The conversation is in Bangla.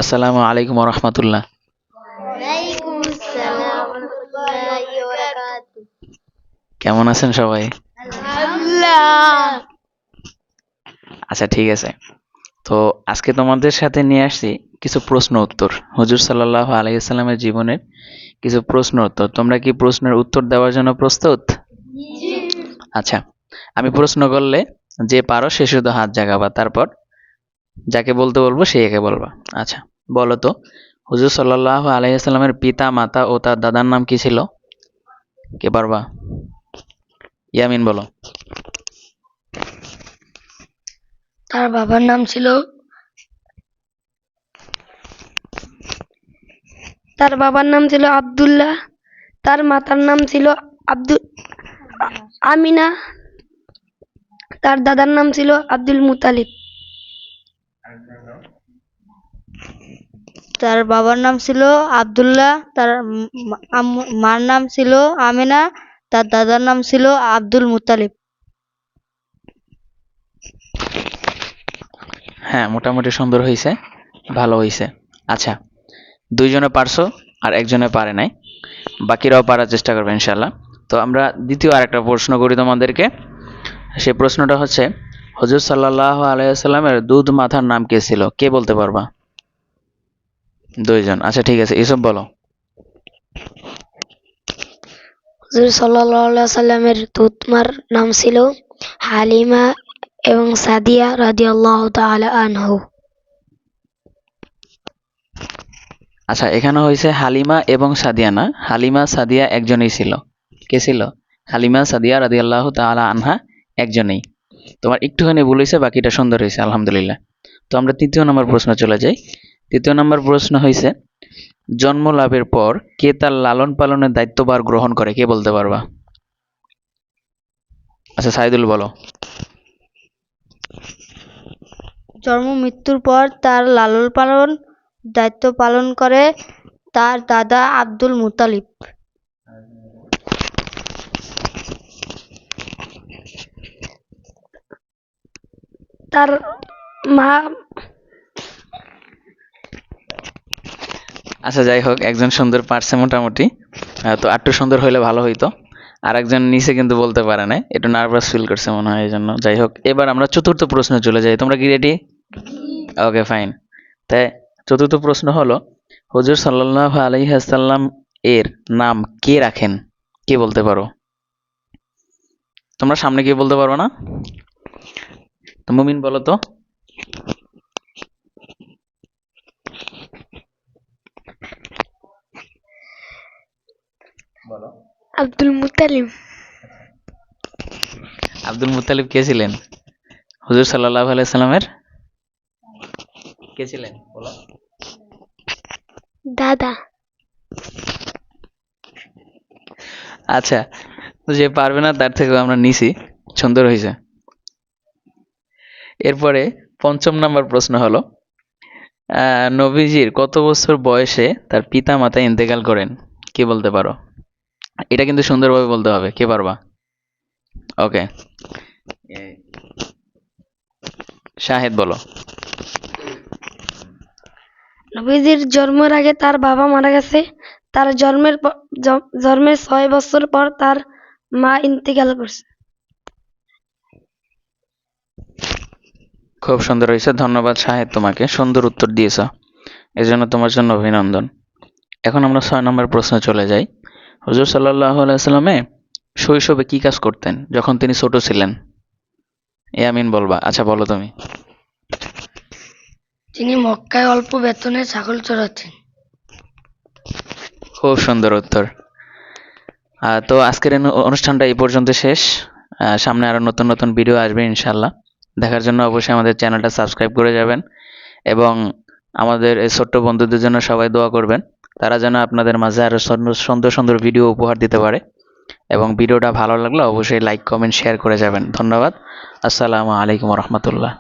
আসসালামু আলাইকুম রহমতুল্লাহ। ওয়ালাইকুম আসসালাম ওয়া রাহমাতুল্লাহি ওয়া বারাকাতুহু। কেমন আছেন সবাই? আলহামদুলিল্লাহ। আচ্ছা, ঠিক আছে। তো আজকে তোমাদের সাথে নিয়ে আসছি কিছু প্রশ্ন উত্তর, হুজুর সাল্লাল্লাহু আলাইহি সাল্লামের জীবনের কিছু প্রশ্ন উত্তর। তোমরা কি প্রশ্নের উত্তর দেওয়ার জন্য প্রস্তুত? জি। আচ্ছা, আমি প্রশ্ন করলে যে পারো সে শুধু হাত জাগাবা, তারপর যাকে বলতে বলবো সে একে বলবা। আচ্ছা, বলো তো, হুজুর সাল্লাল্লাহু আলাইহি সাল্লামের পিতা, মাতা ও তার দাদার নাম কি ছিল? কে পারবা? ইয়ামিন বলো। তার বাবার নাম ছিল আব্দুল্লাহ। তার মাতার নাম ছিল আব্দুল আমিনা। তার দাদার নাম ছিল আব্দুল মুতালিব। তার বাবার নাম ছিল আব্দুল্লাহ, তার মার নাম ছিল আমিনা, তার দাদার নাম ছিল আব্দুল মুতালিব। হ্যাঁ, মোটামুটি সুন্দর হয়েছে, ভালো হয়েছে। আচ্ছা, দুইজনে পারছো আর একজনে পারে নাই, বাকিরাও পারার চেষ্টা করবে ইনশাল্লাহ। তো আমরা দ্বিতীয় আরেকটা প্রশ্ন করি তোমাদেরকে। সেই প্রশ্নটা হচ্ছে, হজরত সাল্লাল্লাহু আলাইহি সাল্লামের দুধ মাথার নাম কে ছিল? কে বলতে পারবা? দুইজন। আচ্ছা, ঠিক আছে, এসব বলো। হুজুর সাল্লাল্লাহু আলাইহি সাল্লামের দুধমার নাম ছিল হালিমা এবং সাদিয়া রাদিয়াল্লাহু তাআলা আনহু। আচ্ছা, এখানে হয়েছে হালিমা এবং সাদিয়া, না হালিমা সাদিয়া একজনই ছিল। কে ছিল? হালিমা সাদিয়া রাদিয়াল্লাহু তাআলা আনহা একজনই। তোমার একটুখানি ভুল হয়েছে, বাকিটা সুন্দর হয়েছে, আলহামদুলিল্লাহ। তো আমরা তৃতীয় নম্বর প্রশ্ন চলে যাই। তৃতীয় নম্বর প্রশ্ন হয়েছে, জন্ম লাভের পর কে তার লালন পালনের দায়িত্বভার গ্রহণ করে? কে বলতে পারবা? আচ্ছা, সাইদুল বলো। জন্ম মৃত্যুর পর তার লালন পালন দায়িত্ব পালন করে তার দাদা আব্দুল মুতালিব। তার মা আচ্ছা, যাই হোক, একজন সুন্দর পারছে মোটামুটি। তো আরটু সুন্দর হইলে ভালো হইতো। আর একজন নিচে কিন্তু বলতে পারে না, একটু নার্ভাস ফিল করছে মনে হয়, এই জন্য। যাই হোক, এবার আমরা চতুর্থ প্রশ্নে চলে যাই। তোমরা কি রেডি? ওকে, ফাইন। তাই চতুর্থ প্রশ্ন হলো, হুজুর সাল্লাল্লাহু আলাইহি ওয়াসাল্লাম এর নাম কে রাখেন? কে বলতে পারো? তোমরা সামনে গিয়ে বলতে পারো না? তো মুমিন বলো তো। বলো। আব্দুল মুতালিব। আব্দুল মুত্তালিব কে ছিলেন? হুজুর সাল্লাল্লাহু আলাইহি সাল্লামের কে ছিলেন বলো? দাদা। আচ্ছা, তো যে পারবে না তার থেকেও আমরা নিছি, সুন্দর হয়েছে। এরপরে পঞ্চম নাম্বার প্রশ্ন হলো, নবীজির কত বছর বয়সে তার পিতা মাতা ইন্তেকাল করেন? কে বলতে পারো? এটা কিন্তু সুন্দরভাবে বলতে হবে, কে পারবা? ওকে, শাহেদ বলো। নবীজির জন্মের আগে তার বাবা মারা গেছে। তার জন্মের 6 বছর পর তার মা ইন্তেকাল করছে। খুব সুন্দর হয়েছে, ধন্যবাদ শাহেদ, তোমাকে সুন্দর উত্তর দিয়েছ, এজন্য তোমার জন্য অভিনন্দন। এখন আমরা 6 নম্বর প্রশ্নে চলে যাই। হুজুর সাল্লাল্লাহু আলাইহি সাল্লামে শৈশবে কি কাজ করতেন যখন তিনি ছোট ছিলেন? ইয়ামিন বলবা। আচ্ছা, বলো তুমি। তিনি মক্কায় অল্প বেতনে ছাগল চড়াতেন। খুব সুন্দর উত্তর। তো আজকের অনুষ্ঠানটা এই পর্যন্ত শেষ। সামনে আরো নতুন নতুন ভিডিও আসবে ইনশাল্লাহ। দেখার জন্য অবশ্যই আমাদের চ্যানেলটা সাবস্ক্রাইব করে যাবেন, এবং আমাদের এই ছোট্ট বন্ধুদের জন্য সবাই দোয়া করবেন, তারা যেন আপনাদের মাঝে আরো সুন্দর সুন্দর ভিডিও উপহার দিতে পারে। এবং ভিডিওটা ভালো লাগলে অবশ্যই লাইক, কমেন্ট, শেয়ার করে যাবেন। ধন্যবাদ। আসসালামু আলাইকুম রহমতুল্লাহ।